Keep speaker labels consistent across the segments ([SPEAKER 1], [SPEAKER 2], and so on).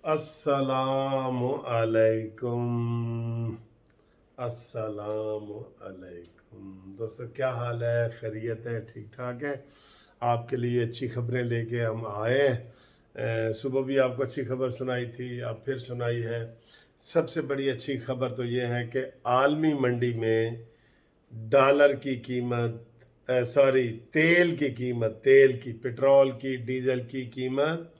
[SPEAKER 1] अस्सलामु अलैकुम। अस्सलामु अलैकुम दोस्तों, क्या हाल है? खैरियत है? ठीक ठाक है? आपके लिए अच्छी खबरें लेके हम आए हैं। सुबह भी आपको अच्छी खबर सुनाई थी, अब फिर सुनाई है। सबसे बड़ी अच्छी खबर तो ये है कि आलमी मंडी में डॉलर की कीमत तेल की कीमत, तेल की, पेट्रोल की, डीजल की कीमत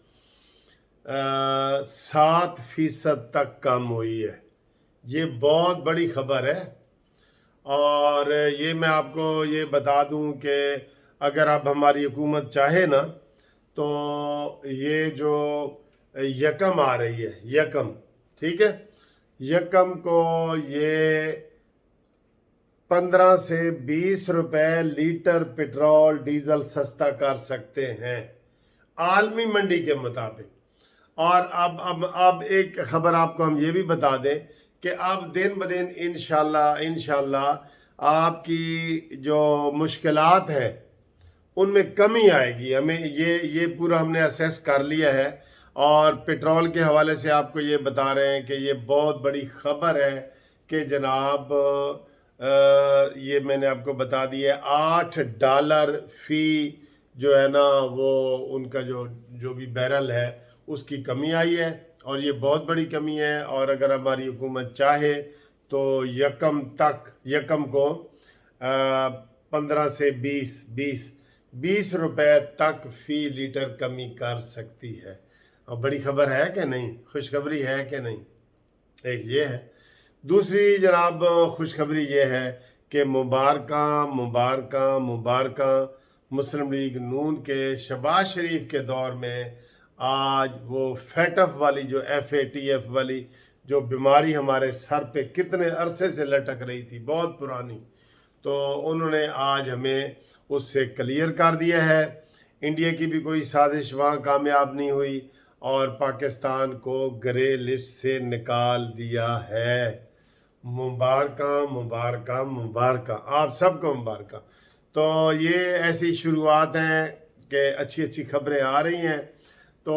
[SPEAKER 1] 7% तक कम हुई है। ये बहुत बड़ी खबर है। और ये मैं आपको ये बता दूं कि अगर अब हमारी हुकूमत चाहे ना तो ये जो यकम आ रही है, यकम, ठीक है, यकम को ये 15 से 20 रुपए लीटर पेट्रोल डीजल सस्ता कर सकते हैं आलमी मंडी के मुताबिक। और अब एक खबर आपको हम ये भी बता दें कि अब दिन ब दिन इंशाल्लाह आपकी जो मुश्किलात है उनमें कमी आएगी। हमें ये पूरा हमने असेस कर लिया है। और पेट्रोल के हवाले से आपको ये बता रहे हैं कि ये बहुत बड़ी खबर है कि जनाब ये मैंने आपको बता दिया, $8 फी जो है ना वो उनका जो भी बैरल है उसकी कमी आई है। और ये बहुत बड़ी कमी है। और अगर हमारी हुकूमत चाहे तो यकम को 15 से 20 रुपए तक फी लीटर कमी कर सकती है। और बड़ी खबर है कि नहीं? खुशखबरी है कि नहीं? एक ये है। दूसरी जनाब खुशखबरी ये है कि मुबारक मुस्लिम लीग नून के शहबाज शरीफ के दौर में आज वो फैटफ वाली, जो FATF वाली जो बीमारी हमारे सर पे कितने अरसे से लटक रही थी, बहुत पुरानी, तो उन्होंने आज हमें उससे क्लियर कर दिया है। इंडिया की भी कोई साजिश वहाँ कामयाब नहीं हुई और पाकिस्तान को ग्रे लिस्ट से निकाल दिया है। मुबारक, आप सबको मुबारक। तो ये ऐसी शुरुआत है कि अच्छी खबरें आ रही हैं, तो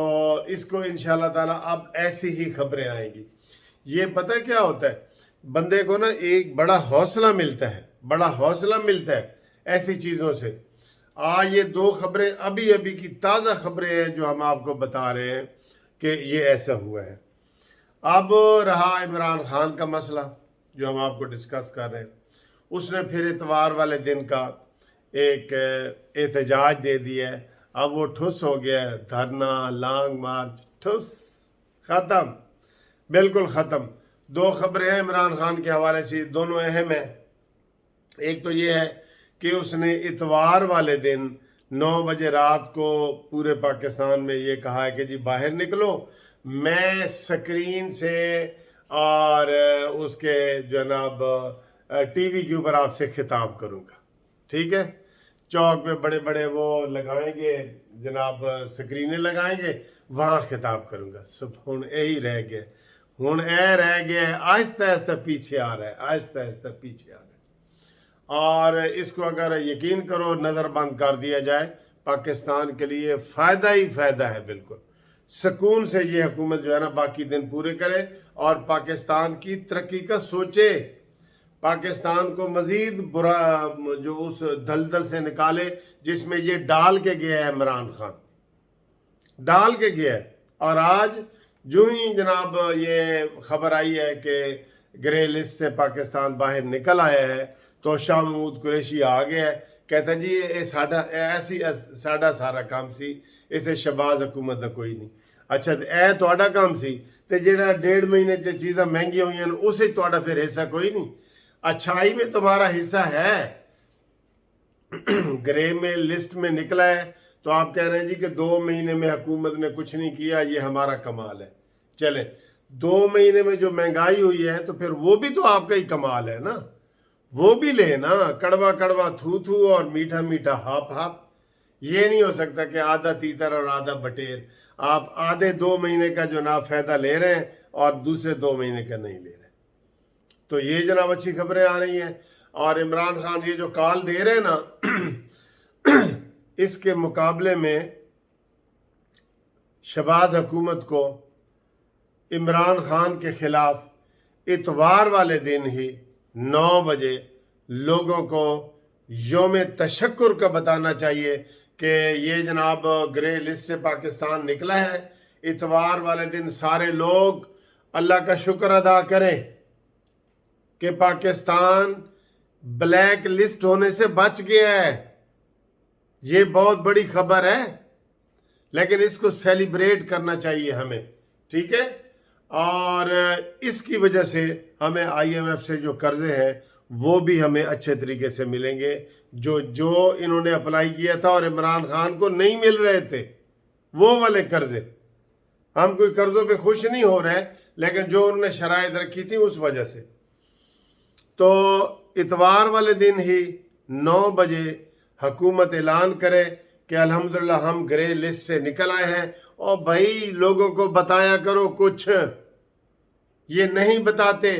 [SPEAKER 1] इसको इंशाल्लाह ताला अब ऐसी ही खबरें आएंगी। ये पता है क्या होता है, बंदे को ना एक बड़ा हौसला मिलता है ऐसी चीज़ों से। आज ये 2 खबरें अभी की ताज़ा खबरें हैं जो हम आपको बता रहे हैं कि ये ऐसा हुआ है। अब रहा इमरान खान का मसला जो हम आपको डिस्कस कर रहे हैं। उसने फिर इतवार वाले दिन का एक एहतजाज दे दिया है। अब वो ठुस हो गया है, धरना, लॉन्ग मार्च, ठुस, ख़त्म, बिल्कुल ख़त्म। 2 खबरें हैं इमरान खान के हवाले से, दोनों अहम हैं। एक तो ये है कि उसने इतवार वाले दिन 9 बजे रात को पूरे पाकिस्तान में ये कहा है कि जी बाहर निकलो, मैं स्क्रीन से और उसके जनाब TV के ऊपर आपसे खिताब करूँगा, ठीक है। चौक पे बड़े बड़े वो लगाएंगे जनाब, स्क्रीनें लगाएंगे, वहाँ खिताब करूँगा। सब हुण यही रह गया, हुण ए रह गया, आहिस्ता पीछे आ रहा है, आहिस्ता पीछे आ रहा है। और इसको अगर यकीन करो नज़रबंद कर दिया जाए, पाकिस्तान के लिए फ़ायदा ही फ़ायदा है। बिल्कुल सुकून से ये हुकूमत जो है ना बाकी दिन पूरे करे और पाकिस्तान की तरक्की का सोचे, पाकिस्तान को मज़ीद बुरा जो उस दलदल से निकाले जिसमें ये डाल के गया है, इमरान खान डाल के गया है। और आज जो ही जनाब ये खबर आई है कि ग्रे लिस्ट से पाकिस्तान बाहर निकल आया है, तो शाह महमूद कुरैशी आ गया है, कहता जी ये साडा सारा काम सी, इसे शहबाज हुकूमत का कोई नहीं। अच्छा ए तुहाडा काम सी, ते जेड़ा 1.5 महीने च चीज़ां महंगी हुई हैं उसे तुहाडा फिर हिस्सा कोई नहीं। अच्छाई में तुम्हारा हिस्सा है, ग्रे में लिस्ट में निकला है, तो आप कह रहे हैं जी कि 2 महीने में हुकूमत ने कुछ नहीं किया, ये हमारा कमाल है। चले 2 महीने में जो महंगाई हुई है तो फिर वो भी तो आपका ही कमाल है ना, वो भी ले ना। कड़वा कड़वा थू और मीठा मीठा हाप। ये नहीं हो सकता कि आधा तीतर और आधा बटेर। आप आधे 2 महीने का जो ना फायदा ले रहे हैं और दूसरे 2 महीने का नहीं ले रहे। तो ये जनाब अच्छी खबरें आ रही हैं। और इमरान खान ये जो कॉल दे रहे हैं ना इसके मुकाबले में शहबाज हुकूमत को इमरान खान के खिलाफ इतवार वाले दिन ही 9 बजे लोगों को योम तशक्कुर का बताना चाहिए कि ये जनाब ग्रे लिस्ट से पाकिस्तान निकला है। इतवार वाले दिन सारे लोग अल्लाह का शुक्र अदा करें कि पाकिस्तान ब्लैक लिस्ट होने से बच गया है। ये बहुत बड़ी खबर है, लेकिन इसको सेलिब्रेट करना चाहिए हमें, ठीक है। और इसकी वजह से हमें IMF से जो कर्जे हैं वो भी हमें अच्छे तरीके से मिलेंगे, जो इन्होंने अप्लाई किया था और इमरान खान को नहीं मिल रहे थे, वो वाले कर्जे। हम कोई कर्जों पे खुश नहीं हो रहे, लेकिन जो उन्होंने शराइत रखी थी उस वजह से। तो इतवार वाले दिन ही 9 बजे हुकूमत ऐलान करे कि अल्हम्दुलिल्लाह हम ग्रे लिस्ट से निकल आए हैं। और भाई लोगों को बताया करो कुछ, ये नहीं बताते।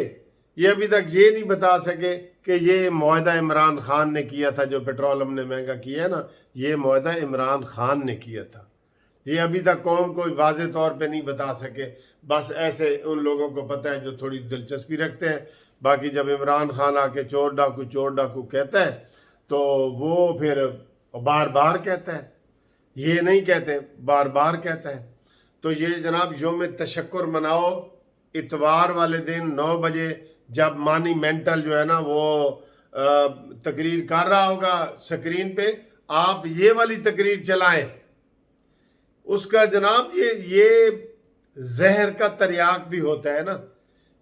[SPEAKER 1] ये अभी तक ये नहीं बता सके कि ये मुआहदा इमरान खान ने किया था, जो पेट्रोल हमने महंगा किया है ना, ये मुआहदा इमरान खान ने किया था। ये अभी तक कौम को वाज़े तौर पे नहीं बता सके। बस ऐसे उन लोगों को पता है जो थोड़ी दिलचस्पी रखते हैं। बाकी जब इमरान खान आके चोर डाकू कहता है तो वो फिर बार बार कहता है, ये नहीं कहते, बार बार कहता है। तो ये जनाब योम तशक्कुर मनाओ इतवार वाले दिन 9 बजे, जब मानी मेंटल जो है ना वो तकरीर कर रहा होगा स्क्रीन पे, आप ये वाली तकरीर चलाएं। उसका जनाब ये जहर का तरियाक भी होता है ना।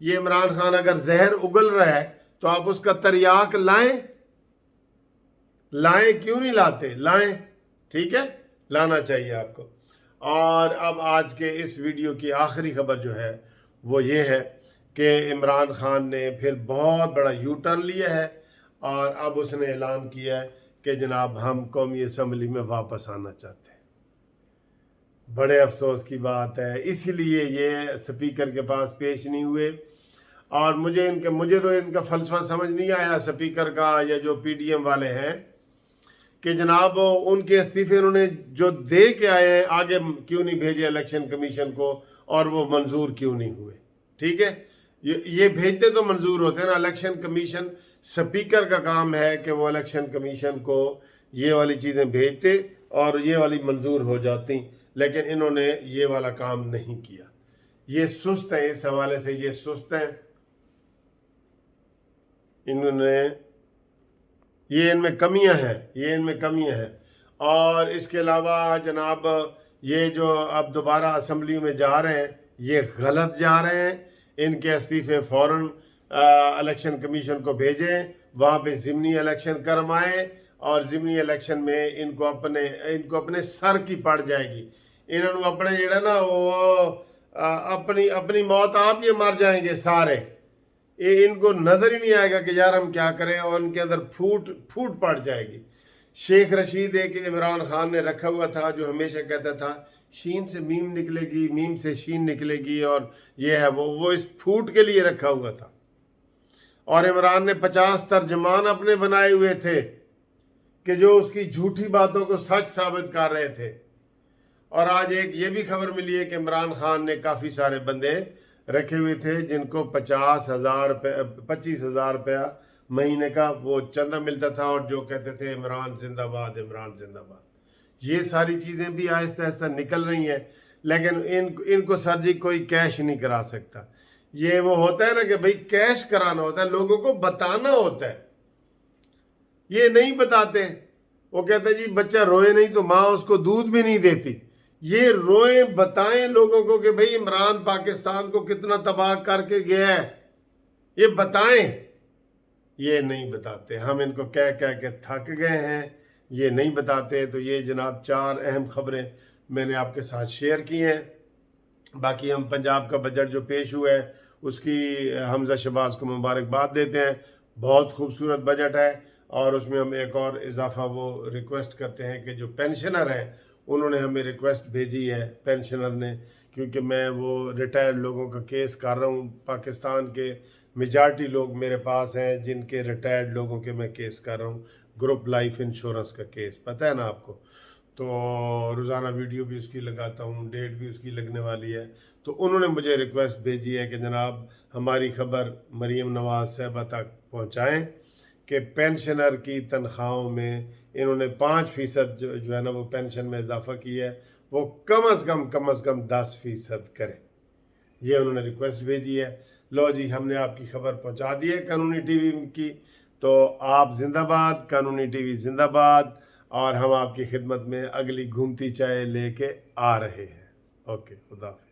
[SPEAKER 1] ये इमरान खान अगर जहर उगल रहा है तो आप उसका तरियाक लाएं क्यों नहीं लाते? लाएं, ठीक है, लाना चाहिए आपको। और अब आज के इस वीडियो की आखिरी खबर जो है वो ये है कि इमरान खान ने फिर बहुत बड़ा यू टर्न लिया है और अब उसने ऐलान किया है कि जनाब हम कौमी असम्बली में वापस आना चाहते हैं। बड़े अफसोस की बात है, इसीलिए ये स्पीकर के पास पेश नहीं हुए। और मुझे तो इनका फलसफा समझ नहीं आया स्पीकर का, या जो PDM वाले हैं, कि जनाब उनके इस्तीफे उन्होंने जो दे के आए हैं आगे क्यों नहीं भेजे इलेक्शन कमीशन को, और वो मंजूर क्यों नहीं हुए? ठीक है, ये भेजते तो मंजूर होते ना। इलेक्शन कमीशन, स्पीकर का काम है कि वो इलेक्शन कमीशन को ये वाली चीज़ें भेजते और ये वाली मंजूर हो जाती, लेकिन इन्होंने ये वाला काम नहीं किया। ये सुस्त है, इस हवाले से ये सुस्त है। ये इनमें कमियां हैं। और इसके अलावा जनाब ये जो अब दोबारा असम्बली में जा रहे हैं ये गलत जा रहे हैं। इनके इस्तीफे फ़ौरन इलेक्शन कमीशन को भेजें, वहाँ पे ज़िमनी इलेक्शन करवाएं और ज़िमनी इलेक्शन में इनको अपने सर की पड़ जाएगी। इन्होंने अपने जेड़ा ना वो अपनी मौत आप ये मर जाएंगे सारे। ये इनको नज़र ही नहीं आएगा कि यार हम क्या करें, और उनके अंदर फूट पड़ जाएगी। शेख रशीद एक इमरान खान ने रखा हुआ था जो हमेशा कहता था शीन से मीम निकलेगी, मीम से शीन निकलेगी, और ये है वो इस फूट के लिए रखा हुआ था। और इमरान ने 50 तर्जमान अपने बनाए हुए थे कि जो उसकी झूठी बातों को सच साबित कर रहे थे। और आज एक ये भी खबर मिली है कि इमरान खान ने काफ़ी सारे बंदे रखे हुए थे जिनको 25,000 रुपया महीने का वो चंदा मिलता था, और जो कहते थे इमरान जिंदाबाद, इमरान जिंदाबाद। ये सारी चीज़ें भी आहिस्ता आहिस्ता निकल रही हैं, लेकिन इनको सर जी कोई कैश नहीं करा सकता। ये वो होता है ना कि भाई कैश कराना होता है, लोगों को बताना होता है, ये नहीं बताते। वो कहते जी बच्चा रोए नहीं तो माँ उसको दूध भी नहीं देती। ये रोए, बताएं लोगों को कि भाई इमरान पाकिस्तान को कितना तबाह करके गया है, ये बताएं। ये नहीं बताते, हम इनको कह के थक गए हैं, ये नहीं बताते। तो ये जनाब 4 अहम खबरें मैंने आपके साथ शेयर की हैं। बाकी हम पंजाब का बजट जो पेश हुआ है उसकी हमजा शहबाज को मुबारकबाद देते हैं। बहुत खूबसूरत बजट है, और उसमें हम एक और इजाफा वो रिक्वेस्ट करते हैं कि जो पेंशनर हैं उन्होंने हमें रिक्वेस्ट भेजी है, पेंशनर ने, क्योंकि मैं वो रिटायर्ड लोगों का केस कर रहा हूँ। पाकिस्तान के मेजॉरिटी लोग मेरे पास हैं जिनके रिटायर्ड लोगों के मैं केस कर रहा हूँ, ग्रुप लाइफ इंश्योरेंस का केस, पता है ना आपको। तो रोज़ाना वीडियो भी उसकी लगाता हूँ, डेट भी उसकी लगने वाली है। تو انہوں نے مجھے ریکویسٹ بھیجی ہے کہ جناب ہماری خبر مریم نواز صاحبہ تک پہنچائیں کہ پینشنر کی تنخواہوں میں انہوں نے 5% جو ہے نا وہ پینشن میں اضافہ کی ہے، وہ کم از کم 10% کرے. یہ انہوں نے ریکویسٹ بھیجی ہے. لو جی، ہم نے آپ کی خبر پہنچا دی ہے قانونی ٹی وی کی. تو آپ زندہ باد، قانونی ٹی وی زندہ باد، اور ہم آپ کی خدمت میں اگلی گھومتی چائے لے کے آ رہے ہیں. اوکے، خدا حافظ.